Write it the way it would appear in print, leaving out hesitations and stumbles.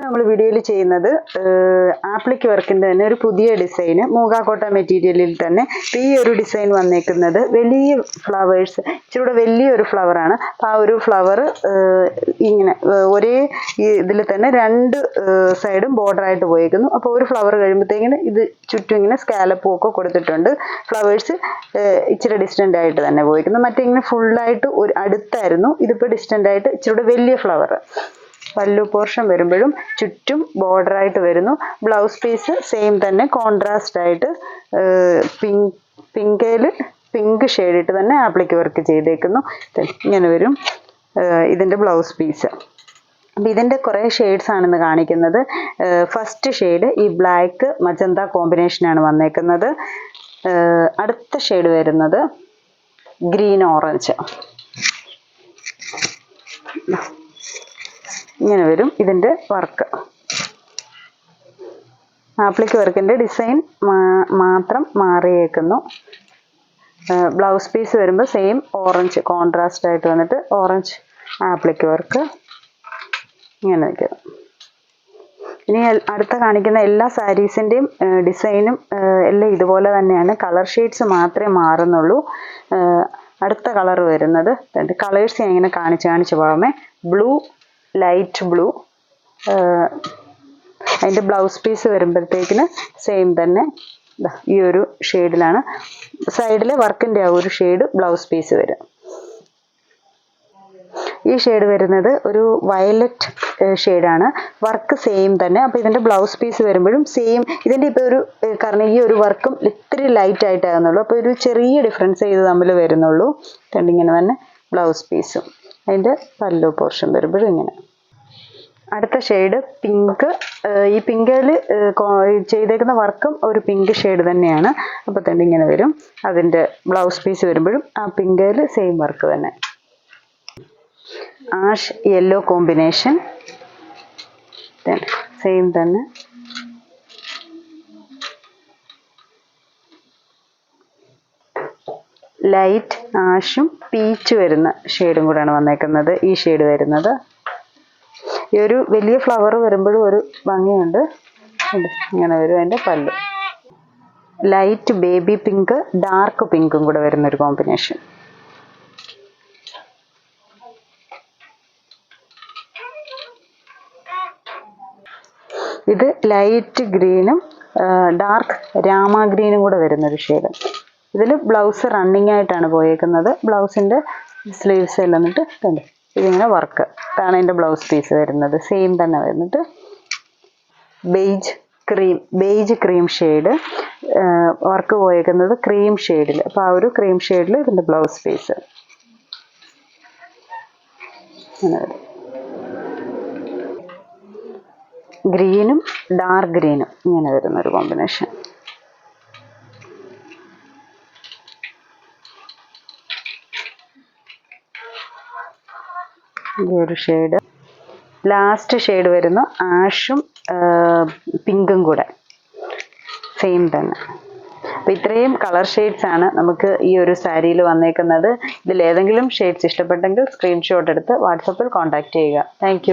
നമ്മൾ വീഡിയോയിൽ ചെയ്യുന്നത് ആപ്ലിക് വർക്കിൻ്റെ തന്നെ ഒരു പുതിയ ഡിസൈന് മൂഗ കോട്ട മെറ്റീരിയലിൽ തന്നെ ഈ ഒരു ഡിസൈൻ വന്നേക്കുന്നത് വലിയ ഫ്ലവേഴ്സ് ഇച്ചിരി വലിയൊരു ഫ്ലവറാണ്. അപ്പോൾ ആ ഒരു ഫ്ലവർ ഇങ്ങനെ ഒരേ ഇതിൽ തന്നെ രണ്ട് സൈഡും ബോർഡറായിട്ട് പോയേക്കുന്നു. അപ്പോൾ ഒരു ഫ്ലവർ കഴിയുമ്പോഴത്തേക്കിന് ഇത് ചുറ്റും ഇങ്ങനെ സ്കാലപ്പും ഒക്കെ കൊടുത്തിട്ടുണ്ട്. ഫ്ലവേഴ്സ് ഇച്ചിരി ഡിസ്റ്റൻ്റ് ആയിട്ട് തന്നെ പോയിരിക്കുന്നു. മറ്റേ ഇങ്ങനെ ഫുള്ളായിട്ട് ഒരു അടുത്തായിരുന്നു, ഇതിപ്പോൾ ഡിസ്റ്റൻ്റ് ആയിട്ട് ഇച്ചിരി വലിയ ഫ്ലവർ. പല്ലു പോർഷൻ വരുമ്പോഴും ചുറ്റും ബോർഡറായിട്ട് വരുന്നു. ബ്ലൗസ് പീസ് സെയിം തന്നെ കോൺട്രാസ്റ്റ് ആയിട്ട് പിങ്ക് ഷെയ്ഡിട്ട് തന്നെ ആപ്ലിക് വർക്ക് ചെയ്തേക്കുന്നു. ഇങ്ങനെ വരും ഇതിൻ്റെ ബ്ലൗസ് പീസ്. അപ്പം ഇതിൻ്റെ കുറേ ഷെയ്ഡ്സ് ആണെന്ന് കാണിക്കുന്നത്. ഫസ്റ്റ് ഷെയ്ഡ് ഈ ബ്ലാക്ക് മജന്ത കോമ്പിനേഷനാണ് വന്നേക്കുന്നത്. അടുത്ത ഷെയ്ഡ് വരുന്നത് ഗ്രീൻ ഓറഞ്ച്. ഇങ്ങനെ വരും ഇതിൻ്റെ വർക്ക്. ആപ്ലിക് വർക്കിൻ്റെ ഡിസൈൻ മാത്രം മാറിയേക്കുന്നു. ബ്ലൗസ് പീസ് വരുമ്പോൾ സെയിം ഓറഞ്ച് കോൺട്രാസ്റ്റ് ആയിട്ട് വന്നിട്ട് ഓറഞ്ച് ആപ്ലിക് വർക്ക് ഇങ്ങനെ നിൽക്കുന്നു. ഇനി അടുത്ത കാണിക്കുന്ന എല്ലാ സാരീസിൻ്റെയും ഡിസൈനും എല്ലാം ഇതുപോലെ തന്നെയാണ്. കളർ ഷെയ്ഡ്സ് മാത്രമേ മാറുന്നുള്ളൂ. അടുത്ത കളർ വരുന്നത് കളേഴ്സ് ഞാൻ ഇങ്ങനെ കാണിച്ച് പോകാമേ. Blue, light blue. അതിൻ്റെ ബ്ലൗസ് പീസ് വരുമ്പോഴത്തേക്കിന് സെയിം തന്നെ ഈ ഒരു ഷെയ്ഡിലാണ്. സൈഡിൽ വർക്കിൻ്റെ ആ ഒരു ഷെയ്ഡ് ബ്ലൗസ് പീസ് വരും. ഈ ഷെയ്ഡ് വരുന്നത് ഒരു വയലറ്റ് ഷെയ്ഡാണ്. വർക്ക് സെയിം തന്നെ. അപ്പോൾ ഇതിൻ്റെ ബ്ലൗസ് പീസ് വരുമ്പോഴും സെയിം. ഇതിൻ്റെ ഇപ്പോൾ ഒരു കാരണം ഈ ഒരു വർക്കും ഇത്തിരി ലൈറ്റ് ആയിട്ടാകുന്നുള്ളൂ. അപ്പോൾ ഒരു ചെറിയ ഡിഫറൻസ് ഇത് തമ്മിൽ വരുന്നുള്ളൂ. രണ്ടിങ്ങനെ തന്നെ ബ്ലൗസ് പീസും. അതിൻ്റെ പല്ലു പോർഷൻ വരുമ്പോഴും ഇങ്ങനെ. അടുത്ത ഷെയ്ഡ് പിങ്ക്. ഈ പിങ്കിൽ ചെയ്തേക്കുന്ന വർക്കും ഒരു പിങ്ക് ഷെയ്ഡ് തന്നെയാണ്. അപ്പോൾ തന്നെ ഇങ്ങനെ വരും. അതിൻ്റെ ബ്ലൗസ് പീസ് വരുമ്പോഴും ആ പിങ്കിൽ സെയിം വർക്ക് തന്നെ. ആഷ് യെല്ലോ കോമ്പിനേഷൻ സെയിം തന്നെ. ലൈറ്റ് ആഷും പീച്ച് വരുന്ന ഷെയ്ഡും കൂടെയാണ് വന്നേക്കുന്നത്. ഈ ഷെയ്ഡ് വരുന്നത് ഈ ഒരു വലിയ ഫ്ലവർ വരുമ്പോഴും ഒരു ഭംഗിയുണ്ട്. ഇങ്ങനെ വരും അതിൻ്റെ പല്ല്. ലൈറ്റ് ബേബി പിങ്ക്, ഡാർക്ക് പിങ്കും കൂടെ വരുന്നൊരു കോമ്പിനേഷൻ. ഇത് ലൈറ്റ് ഗ്രീനും ഡാർക്ക് രാമ ഗ്രീനും കൂടെ വരുന്നൊരു ഷെയ്ഡ്. ഇതിൽ ബ്ലൗസ് റണ്ണിങ് ആയിട്ടാണ് പോയേക്കുന്നത്. ബ്ലൗസിൻ്റെ സ്ലീവ്സ് എല്ലാം വന്നിട്ട് കണ്ടു ഇതിങ്ങനെ വർക്ക്. ഇതാണ് അതിൻ്റെ ബ്ലൗസ് പീസ് വരുന്നത്. സെയിം തന്നെ വരുന്നിട്ട് ബേജ് ക്രീം ഷെയ്ഡ്. വർക്ക് പോയേക്കുന്നത് ക്രീം ഷെയ്ഡിൽ. അപ്പോൾ ആ ഒരു ക്രീം ഷെയ്ഡിൽ ഇതിൻ്റെ ബ്ലൗസ് പീസ് അങ്ങനെ വരും. ഗ്രീനും ഡാർക്ക് ഗ്രീനും ഇങ്ങനെ വരുന്നൊരു കോമ്പിനേഷൻ. ഈ ഒരു ഷെയ്ഡ്. ലാസ്റ്റ് ഷെയ്ഡ് വരുന്നു ആഷും പിങ്കും കൂടെ സെയിം തന്നെ. അപ്പോൾ ഇത്രയും കളർ ഷെയ്ഡ്സ് ആണ് നമുക്ക് ഈ ഒരു സാരിയിൽ വന്നേക്കുന്നത്. ഇതിലേതെങ്കിലും ഷെയ്ഡ്സ് ഇഷ്ടപ്പെട്ടെങ്കിൽ സ്ക്രീൻഷോട്ട് എടുത്ത് വാട്സപ്പിൽ കോൺടാക്റ്റ് ചെയ്യുക. താങ്ക്